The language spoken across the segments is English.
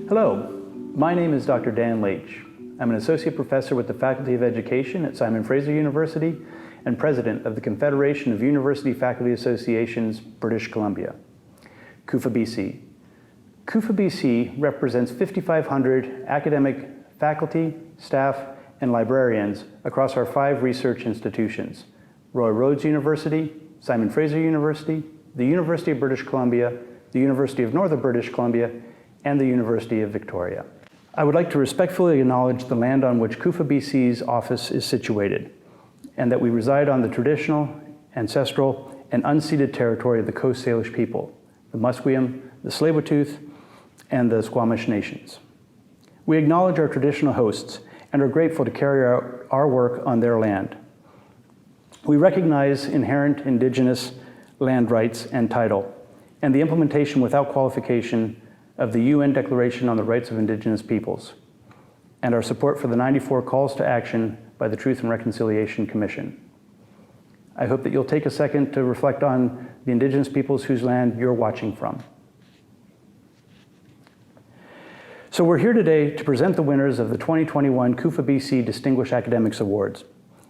Hello, my name is Dr. Dan Leitch. I'm an associate professor with the Faculty of Education at Simon Fraser University and president of the Confederation of University Faculty Associations, British Columbia, CUFA BC. CUFA BC represents 5,500 academic faculty, staff, and librarians across our 5 research institutions: Royal Roads University, Simon Fraser University, the University of British Columbia, the University of Northern British Columbia, and the University of Victoria. I would like to respectfully acknowledge the land on which CUFA BC's office is situated, and that we reside on the traditional, ancestral, and unceded territory of the Coast Salish people, the Musqueam, the Tsleil-Waututh, and the Squamish nations. We acknowledge our traditional hosts and are grateful to carry out our work on their land. We recognize inherent Indigenous land rights and title, and the implementation without qualification of the UN Declaration on the Rights of Indigenous Peoples, and our support for the 94 calls to action by the Truth and Reconciliation Commission. I hope that you'll take a second to reflect on the Indigenous peoples whose land you're watching from. So we're here today to present the winners of the 2021 CUFA BC Distinguished Academics Awards.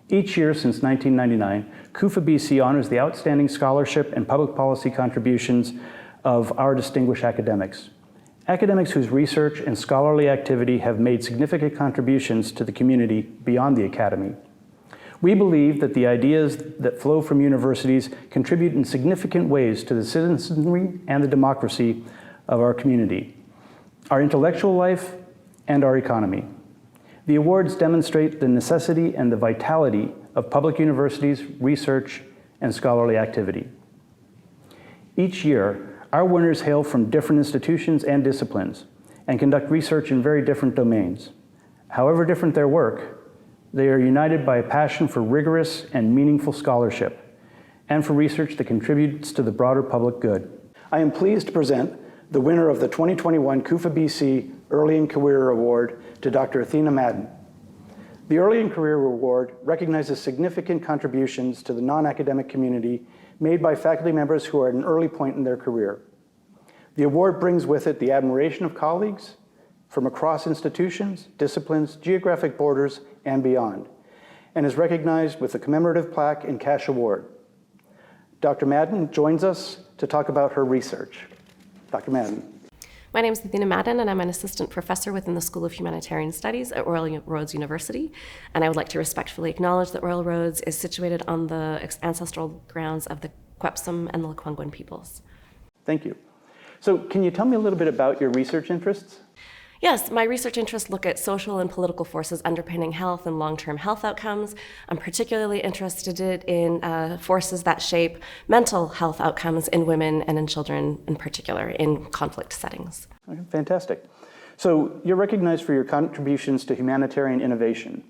Each year since 1999, CUFA BC honors the outstanding scholarship and public policy contributions of our distinguished academics. Academics whose research and scholarly activity have made significant contributions to the community beyond the academy. We believe that the ideas that flow from universities contribute in significant ways to the citizenry and the democracy of our community, our intellectual life, and our economy. The awards demonstrate the necessity and the vitality of public universities' research and scholarly activity. Each year, our winners hail from different institutions and disciplines and conduct research in very different domains. However different their work, they are united by a passion for rigorous and meaningful scholarship and for research that contributes to the broader public good. I am pleased to present the winner of the 2021 CUFA BC Early in Career Award to Dr. Athena Madan. The Early in Career Award recognizes significant contributions to the non-academic community made by faculty members who are at an early point in their career. The award brings with it the admiration of colleagues from across institutions, disciplines, geographic borders, and beyond, and is recognized with a commemorative plaque and cash award. Dr. Madan joins us to talk about her research. Dr. Madan. My name is Athena Madan, and I'm an assistant professor within the School of Humanitarian Studies at Royal Roads University. And I would like to respectfully acknowledge that Royal Roads is situated on the ancestral grounds of the Quepsum and the Lekwungen peoples. Thank you. So can you tell me a little bit about your research interests? Yes, my research interests look at social and political forces underpinning health and long-term health outcomes. I'm particularly interested in forces that shape mental health outcomes in women and in children in particular in conflict settings. Okay, fantastic. So you're recognized for your contributions to humanitarian innovation.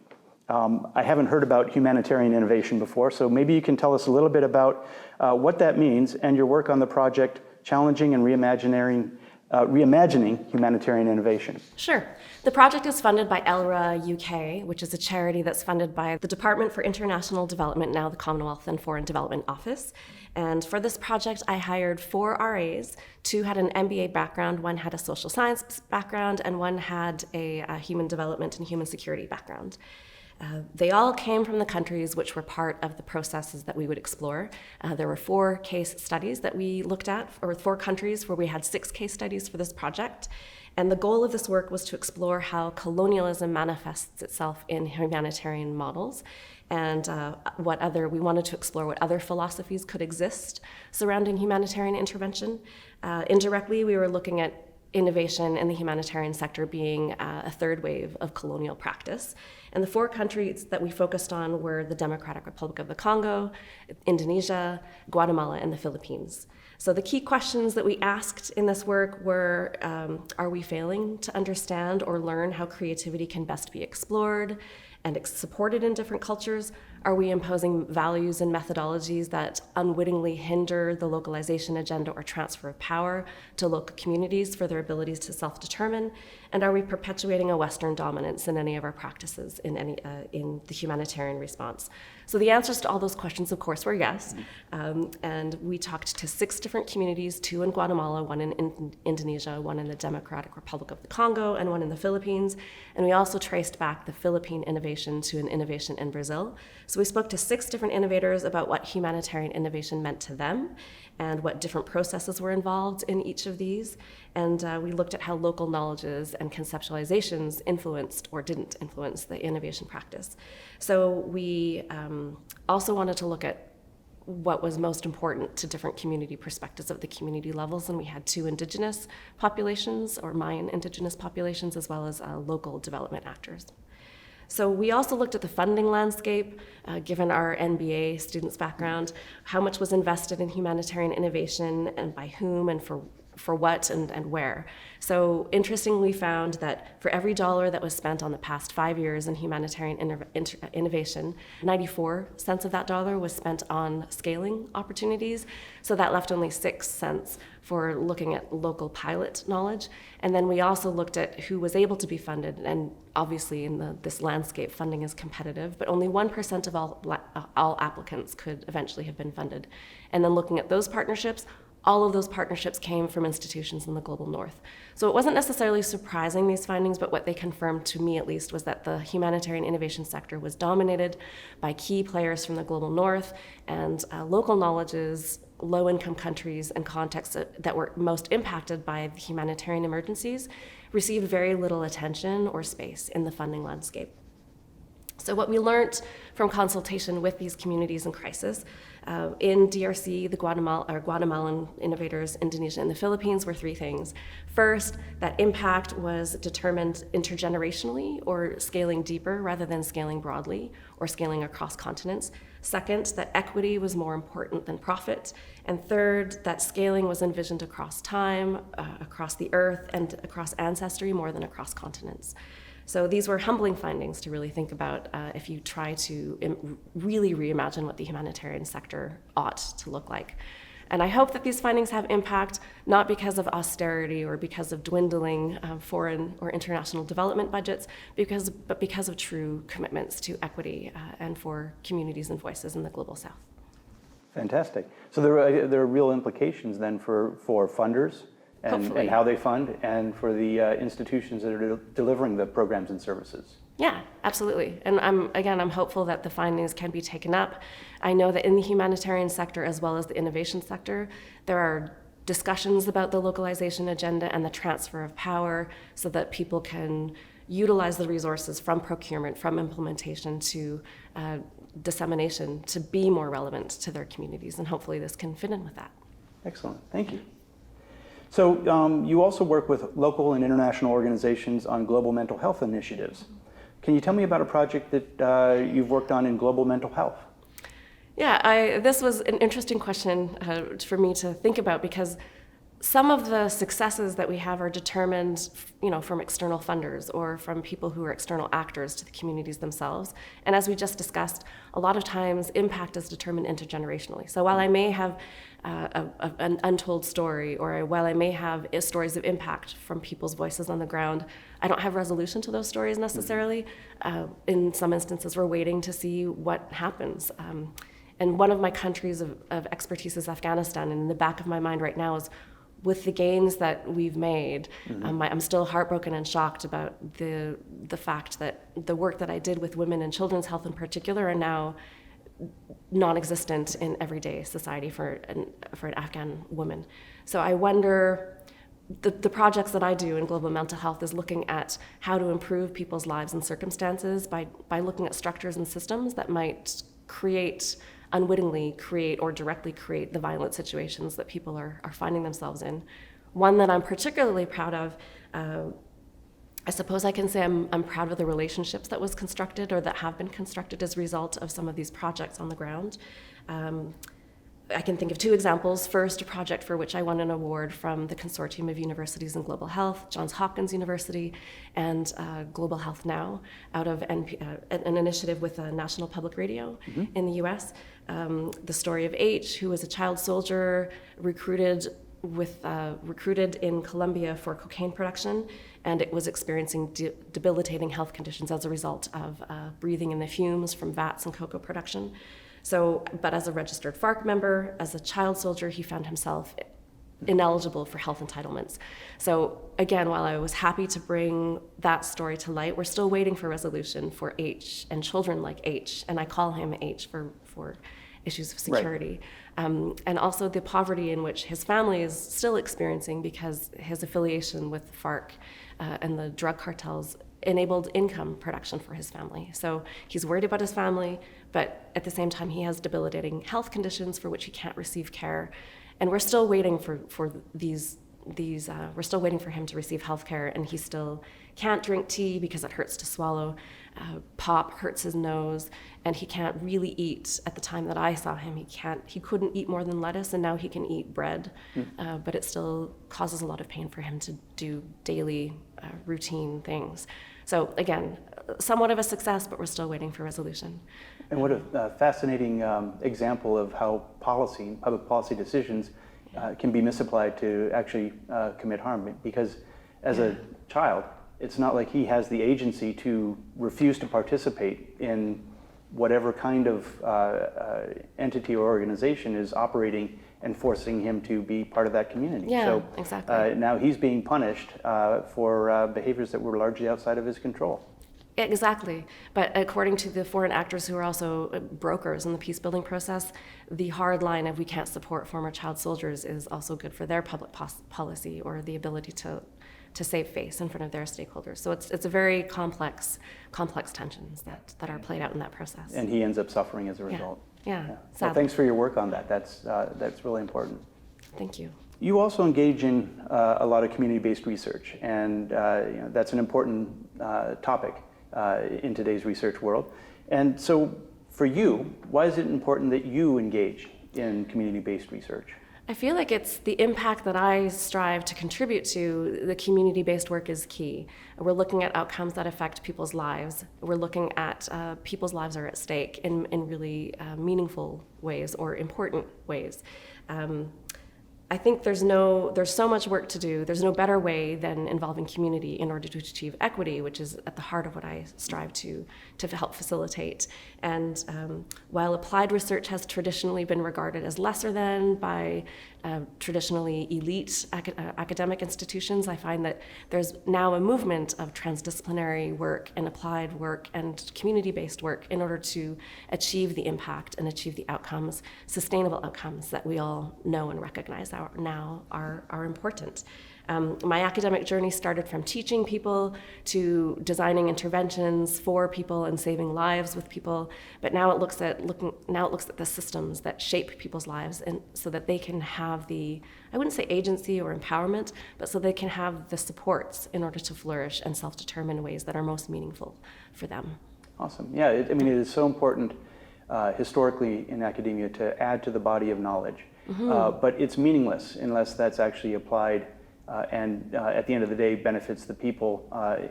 I haven't heard about humanitarian innovation before, so maybe you can tell us a little bit about what that means and your work on the project Challenging and Reimagining Humanitarian Innovation. Sure. The project is funded by ELRA UK, which is a charity that's funded by the Department for International Development, now the Commonwealth and Foreign Development Office. And for this project, I hired 4 RAs. 2 had an MBA background, 1 had a social science background, and 1 had a human development and human security background. They all came from the countries which were part of the processes that we would explore. There were 4 case studies that we looked at, or 4 countries where we had 6 case studies for this project. And the goal of this work was to explore how colonialism manifests itself in humanitarian models, and we wanted to explore what other philosophies could exist surrounding humanitarian intervention. Indirectly, we were looking at innovation in the humanitarian sector being a third wave of colonial practice. And the 4 countries that we focused on were the Democratic Republic of the Congo, Indonesia, Guatemala, and the Philippines. So the key questions that we asked in this work were, are we failing to understand or learn how creativity can best be explored and supported in different cultures? Are we imposing values and methodologies that unwittingly hinder the localization agenda or transfer of power to local communities for their abilities to self-determine? And are we perpetuating a Western dominance in any of our practices in the humanitarian response? So the answers to all those questions, of course, were yes. And we talked to 6 different communities, 2 in Guatemala, 1 in Indonesia, 1 in the Democratic Republic of the Congo, and 1 in the Philippines. And we also traced back the Philippine innovation to an innovation in Brazil. So we spoke to 6 different innovators about what humanitarian innovation meant to them and what different processes were involved in each of these. And we looked at how local knowledges and conceptualizations influenced or didn't influence the innovation practice. So we also wanted to look at what was most important to different community perspectives at the community levels, and we had 2 indigenous populations, or Mayan indigenous populations, as well as local development actors. So we also looked at the funding landscape, given our MBA students' background, how much was invested in humanitarian innovation and by whom and for what and where. So interestingly, we found that for every dollar that was spent on the past 5 years in humanitarian innovation, 94 cents of that dollar was spent on scaling opportunities. So that left only 6 cents for looking at local pilot knowledge. And then we also looked at who was able to be funded. And obviously in this landscape, funding is competitive, but only 1% of all applicants could eventually have been funded. And then looking at those partnerships, all of those partnerships came from institutions in the global north. So it wasn't necessarily surprising, these findings, but what they confirmed to me at least was that the humanitarian innovation sector was dominated by key players from the global north, and local knowledges, low-income countries and contexts that were most impacted by the humanitarian emergencies received very little attention or space in the funding landscape. So what we learned from consultation with these communities in crisis in DRC, the Guatemalan innovators, Indonesia, and the Philippines were 3 things. First, that impact was determined intergenerationally, or scaling deeper rather than scaling broadly or scaling across continents. Second, that equity was more important than profit. And third, that scaling was envisioned across time, across the earth, and across ancestry more than across continents. So these were humbling findings to really think about if you try to really reimagine what the humanitarian sector ought to look like. And I hope that these findings have impact, not because of austerity or because of dwindling foreign or international development budgets, but because of true commitments to equity and for communities and voices in the global south. Fantastic. So there are real implications then for funders and how they fund, and for the institutions that are delivering the programs and services. Yeah, absolutely. And I'm hopeful that the findings can be taken up. I know that in the humanitarian sector as well as the innovation sector, there are discussions about the localization agenda and the transfer of power so that people can utilize the resources from procurement, from implementation to dissemination to be more relevant to their communities. And hopefully this can fit in with that. Excellent, thank you. So you also work with local and international organizations on global mental health initiatives. Can you tell me about a project that you've worked on in global mental health? Yeah, this was an interesting question for me to think about, because some of the successes that we have are determined, from external funders or from people who are external actors to the communities themselves. And as we just discussed, a lot of times impact is determined intergenerationally. So while I may have an untold story, or while I may have stories of impact from people's voices on the ground, I don't have resolution to those stories necessarily. In some instances, we're waiting to see what happens. And one of my countries of expertise is Afghanistan, and in the back of my mind right now is, with the gains that we've made, I'm still heartbroken and shocked about the fact that the work that I did with women and children's health in particular are now non-existent in everyday society for an Afghan woman. So I wonder, the projects that I do in global mental health is looking at how to improve people's lives and circumstances by looking at structures and systems that might unwittingly create or directly create the violent situations that people are finding themselves in. One that I'm particularly proud of, I suppose I can say I'm proud of the relationships that was constructed or that have been constructed as a result of some of these projects on the ground. I can think of two examples. First, a project for which I won an award from the Consortium of Universities in Global Health, Johns Hopkins University, and Global Health Now, out of an initiative with National Public Radio in the US. The story of H, who was a child soldier recruited in Colombia for cocaine production, and it was experiencing debilitating health conditions as a result of breathing in the fumes from vats and cocoa production. So, but as a registered FARC member, as a child soldier, he found himself ineligible for health entitlements. So again, while I was happy to bring that story to light, we're still waiting for resolution for H and children like H, and I call him H for issues of security. Right. And also the poverty in which his family is still experiencing because his affiliation with FARC and the drug cartels enabled income production for his family. So he's worried about his family, but at the same time he has debilitating health conditions for which he can't receive care. And we're still waiting for we're still waiting for him to receive health care, and he still can't drink tea because it hurts to swallow. Pop hurts his nose, and he can't really eat. At the time that I saw him, he couldn't eat more than lettuce, and now he can eat bread, but it still causes a lot of pain for him to do daily routine things. So again, somewhat of a success, but we're still waiting for resolution. And what a fascinating example of how public policy decisions can be misapplied to actually commit harm. Because as a child, it's not like he has the agency to refuse to participate in whatever kind of entity or organization is operating and forcing him to be part of that community. Yeah, so, exactly. Now he's being punished for behaviors that were largely outside of his control. Exactly. But according to the foreign actors who are also brokers in the peace-building process, the hard line of we can't support former child soldiers is also good for their public policy or the ability to save face in front of their stakeholders. So it's a very complex tensions that are played out in that process. And he ends up suffering as a result. Yeah. Well, thanks for your work on that. That's really important. Thank you. You also engage in a lot of community-based research, and that's an important topic in today's research world. And so for you, why is it important that you engage in community-based research? I feel like it's the impact that I strive to contribute to. The community-based work is key. We're looking at outcomes that affect people's lives. We're looking at people's lives are at stake in really meaningful ways or important ways. I think there's so much work to do. There's no better way than involving community in order to achieve equity, which is at the heart of what I strive to help facilitate. And while applied research has traditionally been regarded as lesser than by traditionally elite academic institutions, I find that there's now a movement of transdisciplinary work and applied work and community-based work in order to achieve the impact and achieve the outcomes, sustainable outcomes that we all know and recognize now are important. My academic journey started from teaching people to designing interventions for people and saving lives with people, but now it looks at the systems that shape people's lives, and so that they can have the, I wouldn't say agency or empowerment, but so they can have the supports in order to flourish and self-determine in ways that are most meaningful for them. Awesome. Yeah, it is so important historically in academia to add to the body of knowledge, but it's meaningless unless that's actually applied and at the end of the day benefits the people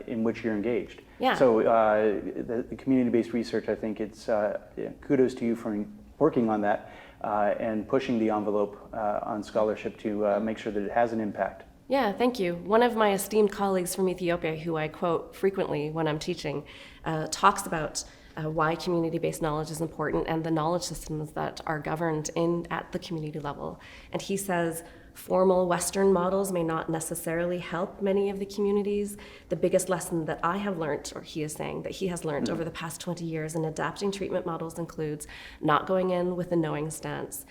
in which you're engaged. Yeah. So the community-based research, I think it's kudos to you for working on that and pushing the envelope on scholarship to make sure that it has an impact. Yeah, thank you. One of my esteemed colleagues from Ethiopia, who I quote frequently when I'm teaching, talks about why community-based knowledge is important and the knowledge systems that are governed at the community level. And he says, formal Western models may not necessarily help many of the communities. The biggest lesson that I have learned, or he is saying that he has learned over the past 20 years in adapting treatment models, includes not going in with a knowing stance,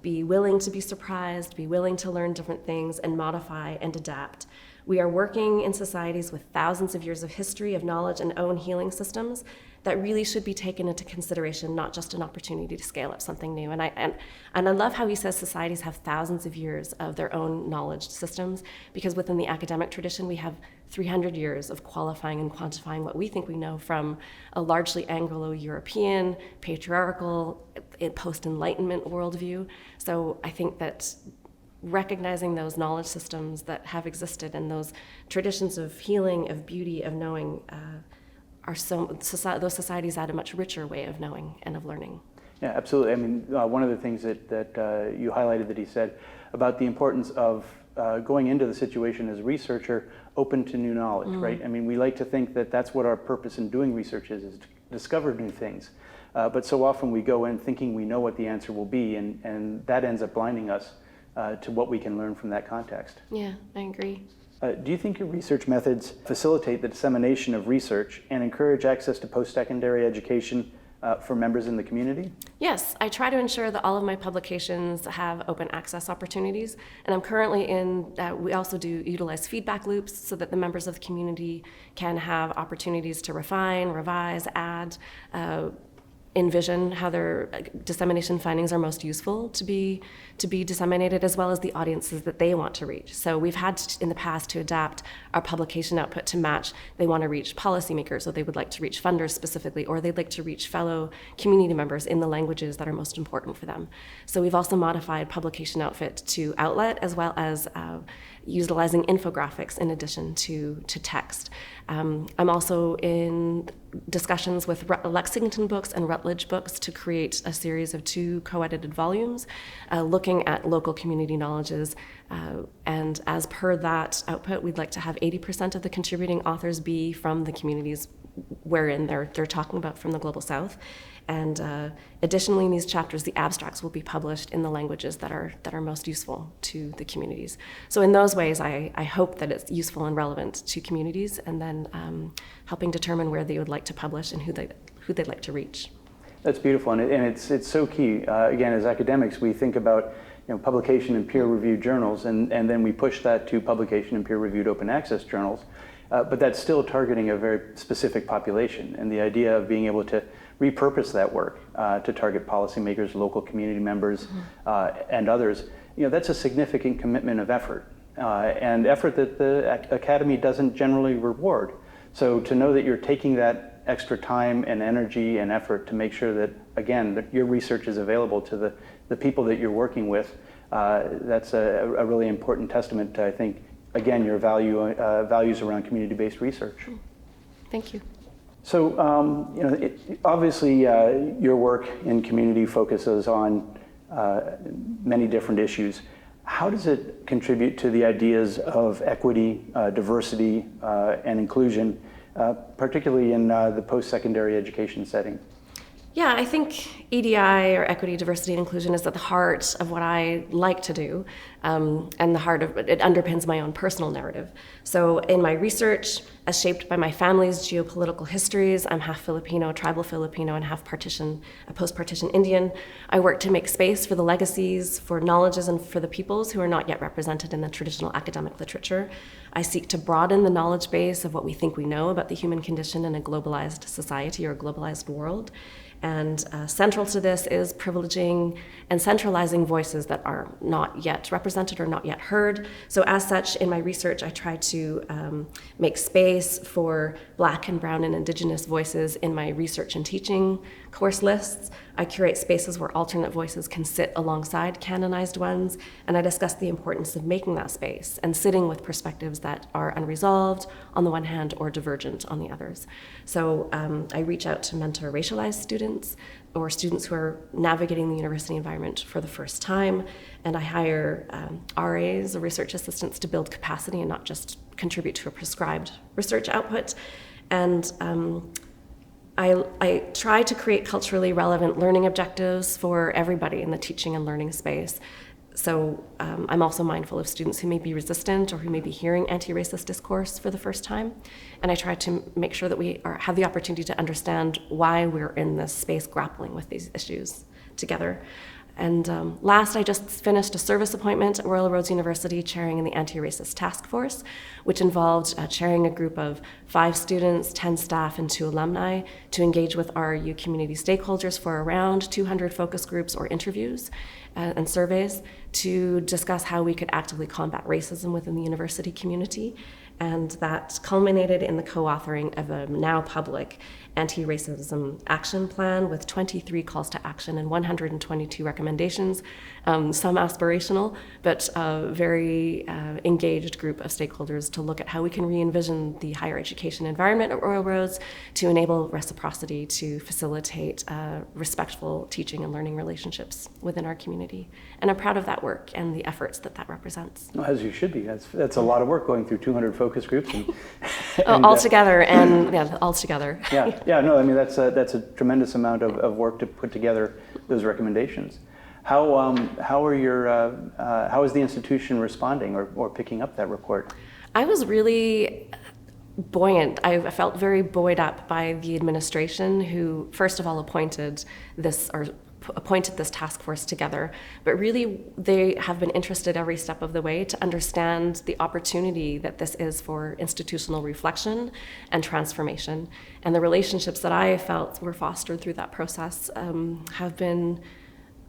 be willing to be surprised, be willing to learn different things and modify and adapt. We are working in societies with thousands of years of history, of knowledge, and own healing systems that really should be taken into consideration, not just an opportunity to scale up something new. And I love how he says societies have thousands of years of their own knowledge systems, because within the academic tradition, we have 300 years of qualifying and quantifying what we think we know from a largely Anglo-European, patriarchal, post-Enlightenment worldview. So I think that recognizing those knowledge systems that have existed and those traditions of healing, of beauty, of knowing, those societies add a much richer way of knowing and of learning. Yeah, absolutely. I mean, one of the things that you highlighted that he said about the importance of going into the situation as a researcher open to new knowledge, right? I mean, we like to think that that's what our purpose in doing research is to discover new things. But so often we go in thinking we know what the answer will be, and that ends up blinding us to what we can learn from that context. Yeah, I agree. Do you think your research methods facilitate the dissemination of research and encourage access to post-secondary education for members in the community? Yes, I try to ensure that all of my publications have open access opportunities, and I'm currently we also do utilize feedback loops so that the members of the community can have opportunities to refine, revise, add, envision how their dissemination findings are most useful to be disseminated, as well as the audiences that they want to reach. So we've had in the past to adapt our publication output to match. They want to reach policymakers, or they would like to reach funders specifically, or they'd like to reach fellow community members in the languages that are most important for them. So we've also modified publication outfit to outlet, as well as utilizing infographics in addition to text. I'm also in discussions with Lexington Books and Routledge Books to create a series of 2 co-edited volumes looking at local community knowledges. And as per that output, we'd like to have 80% of the contributing authors be from the communities wherein they're talking about from the Global South. And additionally, in these chapters, the abstracts will be published in the languages that are most useful to the communities. So in those ways, I hope that it's useful and relevant to communities, and then helping determine where they would like to publish and who they'd like to reach. That's beautiful, and it's so key. Again, as academics, we think about publication in peer-reviewed journals, and then we push that to publication in peer-reviewed open access journals. But that's still targeting a very specific population, and the idea of being able to repurpose that work to target policymakers, local community members, and others, that's a significant commitment of effort, and effort that the Academy doesn't generally reward. So to know that you're taking that extra time and energy and effort to make sure that, again, that your research is available to the people that you're working with, that's a really important testament to, I think, again, your values around community-based research. Thank you. So, obviously, your work in community focuses on many different issues. How does it contribute to the ideas of equity, diversity, and inclusion, particularly in the post-secondary education setting? Yeah, I think EDI, or equity, diversity, and inclusion, is at the heart of what I like to do, and the heart of it underpins my own personal narrative. So in my research, as shaped by my family's geopolitical histories, I'm half Filipino, tribal Filipino, and half post-partition Indian. I work to make space for the legacies, for knowledges, and for the peoples who are not yet represented in the traditional academic literature. I seek to broaden the knowledge base of what we think we know about the human condition in a globalized society or a globalized world. And central to this is privileging and centralizing voices that are not yet represented or not yet heard. So as such, in my research, I try to make space for Black and Brown and Indigenous voices in my research and teaching course lists. I curate spaces where alternate voices can sit alongside canonized ones, and I discuss the importance of making that space and sitting with perspectives that are unresolved on the one hand or divergent on the others. So I reach out to mentor racialized students or students who are navigating the university environment for the first time, and I hire RAs, or research assistants, to build capacity and not just contribute to a prescribed research output. And I try to create culturally relevant learning objectives for everybody in the teaching and learning space. So I'm also mindful of students who may be resistant or who may be hearing anti-racist discourse for the first time. And I try to make sure that we have the opportunity to understand why we're in this space grappling with these issues together. And last, I just finished a service appointment at Royal Roads University chairing in the Anti-Racist Task Force, which involved chairing a group of 5 students, 10 staff, and 2 alumni to engage with RRU community stakeholders for around 200 focus groups or interviews and surveys to discuss how we could actively combat racism within the university community. And that culminated in the co-authoring of a now public anti-racism action plan with 23 calls to action and 122 recommendations, some aspirational, but a very engaged group of stakeholders to look at how we can re-envision the higher education environment at Royal Roads to enable reciprocity, to facilitate respectful teaching and learning relationships within our community. And I'm proud of that work and the efforts that that represents. Well, as you should be. That's a lot of work going through 200 focus groups. All together, and yeah, all together. Yeah, no, I mean, that's a tremendous amount of work to put together those recommendations. How is the institution responding or picking up that report? I was really buoyant. I felt very buoyed up by the administration, who first of all appointed this task force together, but really they have been interested every step of the way to understand the opportunity that this is for institutional reflection and transformation. And the relationships that I felt were fostered through that process have been,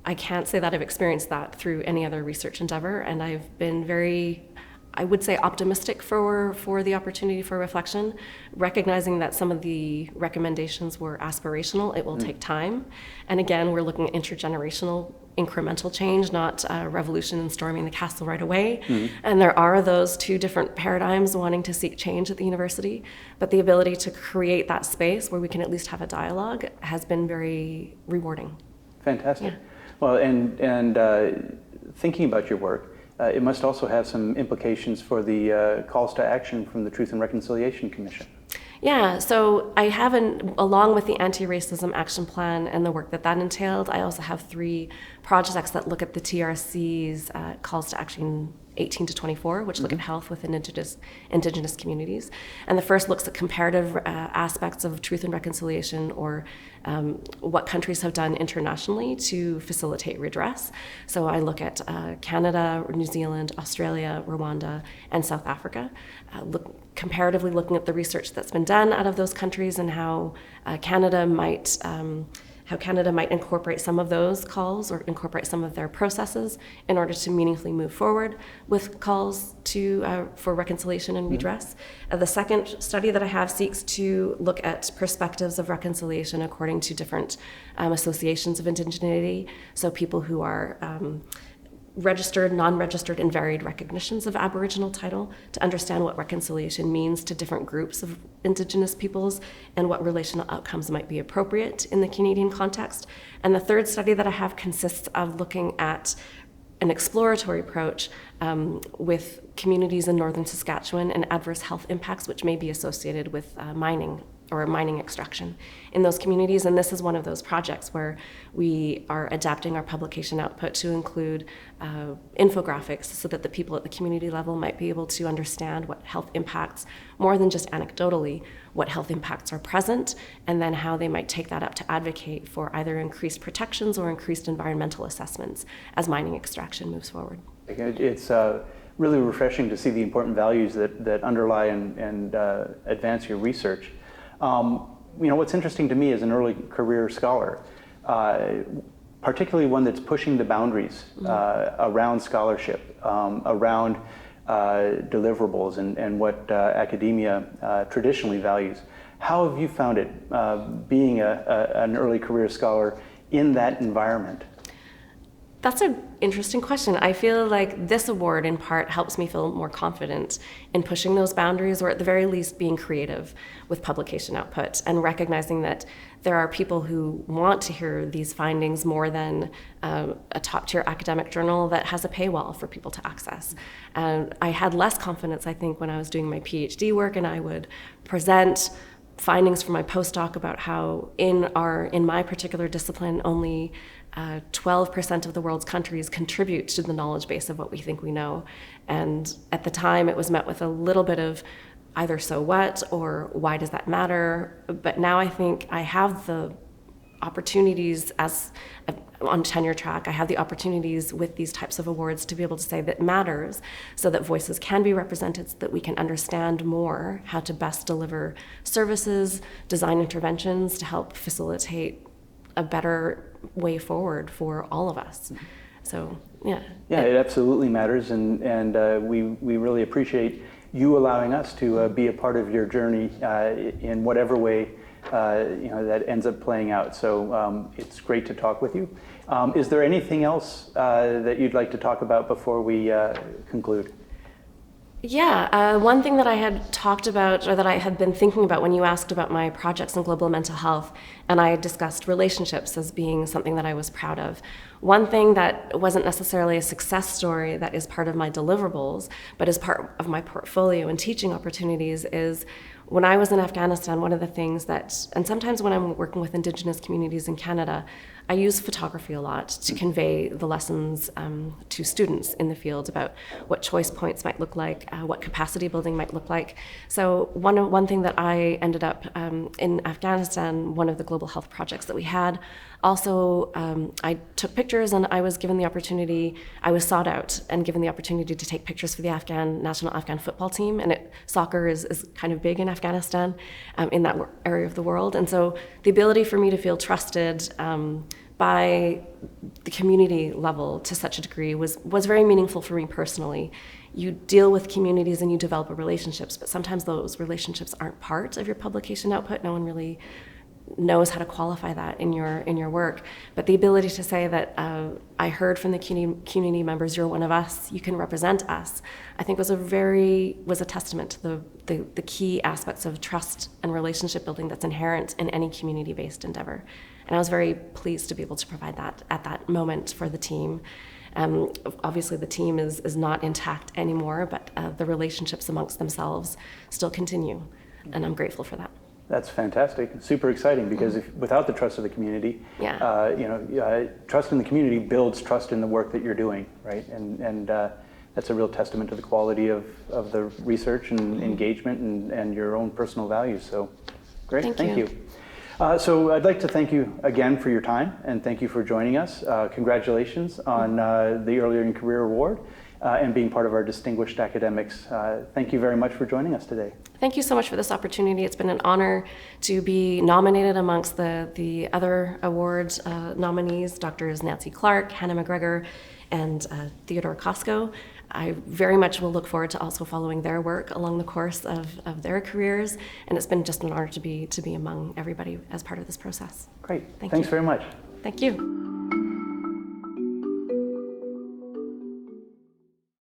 I can't say that I've experienced that through any other research endeavor, and I've been very, I would say, optimistic for the opportunity for reflection, recognizing that some of the recommendations were aspirational. It will take time. And again, we're looking at intergenerational incremental change, not revolution and storming the castle right away. And there are those 2 different paradigms wanting to seek change at the university, but the ability to create that space where we can at least have a dialogue has been very rewarding. Fantastic. Yeah. Well, and thinking about your work, it must also have some implications for the calls to action from the Truth and Reconciliation Commission. Yeah, so I have, along with the Anti-Racism Action Plan and the work that entailed, I also have 3 projects that look at the TRC's calls to action 18 to 24, which look at health within indigenous communities. And the first looks at comparative aspects of truth and reconciliation, or what countries have done internationally to facilitate redress. So I look at Canada, New Zealand, Australia, Rwanda, and South Africa, comparatively looking at the research that's been done out of those countries and how Canada might incorporate some of those calls or incorporate some of their processes in order to meaningfully move forward with calls for reconciliation and redress. The second study that I have seeks to look at perspectives of reconciliation according to different associations of indigeneity, so people who are registered, non-registered, and varied recognitions of Aboriginal title, to understand what reconciliation means to different groups of Indigenous peoples and what relational outcomes might be appropriate in the Canadian context. And the third study that I have consists of looking at an exploratory approach with communities in northern Saskatchewan and adverse health impacts which may be associated with mining or mining extraction in those communities. And this is one of those projects where we are adapting our publication output to include infographics so that the people at the community level might be able to understand what health impacts, more than just anecdotally, what health impacts are present, and then how they might take that up to advocate for either increased protections or increased environmental assessments as mining extraction moves forward. It's really refreshing to see the important values that underlie and advance your research. What's interesting to me as an early career scholar, particularly one that's pushing the boundaries around scholarship, around deliverables and what academia traditionally values. How have you found it being an early career scholar in that environment? That's an interesting question. I feel like this award in part helps me feel more confident in pushing those boundaries, or at the very least being creative with publication output and recognizing that there are people who want to hear these findings more than a top-tier academic journal that has a paywall for people to access. I had less confidence, I think, when I was doing my PhD work and I would present findings from my postdoc about how in my particular discipline only 12% of the world's countries contribute to the knowledge base of what we think we know. And at the time, it was met with a little bit of either so what or why does that matter? But now I think I have the opportunities on tenure track. I have the opportunities with these types of awards to be able to say that matters, so that voices can be represented, so that we can understand more how to best deliver services, design interventions to help facilitate a better way forward for all of us. So, yeah. Yeah, it absolutely matters, and we really appreciate you allowing us to be a part of your journey in whatever way that ends up playing out. So it's great to talk with you. Is there anything else that you'd like to talk about before we conclude? Yeah, one thing that I had talked about, or that I had been thinking about when you asked about my projects in global mental health, and I discussed relationships as being something that I was proud of. One thing that wasn't necessarily a success story that is part of my deliverables, but is part of my portfolio and teaching opportunities, is when I was in Afghanistan, one of the things that, and sometimes when I'm working with Indigenous communities in Canada, I use photography a lot to convey the lessons to students in the field about what choice points might look like, what capacity building might look like. So one thing that I ended up in Afghanistan, one of the global health projects that we had, also I took pictures, and I was given the opportunity, I was sought out and given the opportunity to take pictures for the national Afghan football team, and soccer is kind of big in Afghanistan, in that area of the world. And so the ability for me to feel trusted by the community level to such a degree was very meaningful for me personally. You deal with communities and you develop relationships, but sometimes those relationships aren't part of your publication output. No one really knows how to qualify that in your work. But the ability to say that I heard from the community members, you're one of us, you can represent us, I think was a testament to the key aspects of trust and relationship building that's inherent in any community-based endeavor. And I was very pleased to be able to provide that at that moment for the team. Obviously the team is not intact anymore, but the relationships amongst themselves still continue, and I'm grateful for that. That's fantastic. Super exciting, because without the trust of the community, trust in the community builds trust in the work that you're doing, right? And that's a real testament to the quality of the research and engagement and your own personal values. So great, thank you. So I'd like to thank you again for your time, and thank you for joining us. Congratulations on the Earlier in Career Award and being part of our distinguished academics. Thank you very much for joining us today. Thank you so much for this opportunity. It's been an honor to be nominated amongst the other award nominees, Drs. Nancy Clark, Hannah McGregor, and Theodore Costco. I very much will look forward to also following their work along the course of their careers, and it's been just an honor to be among everybody as part of this process. Great. Thanks very much. Thank you.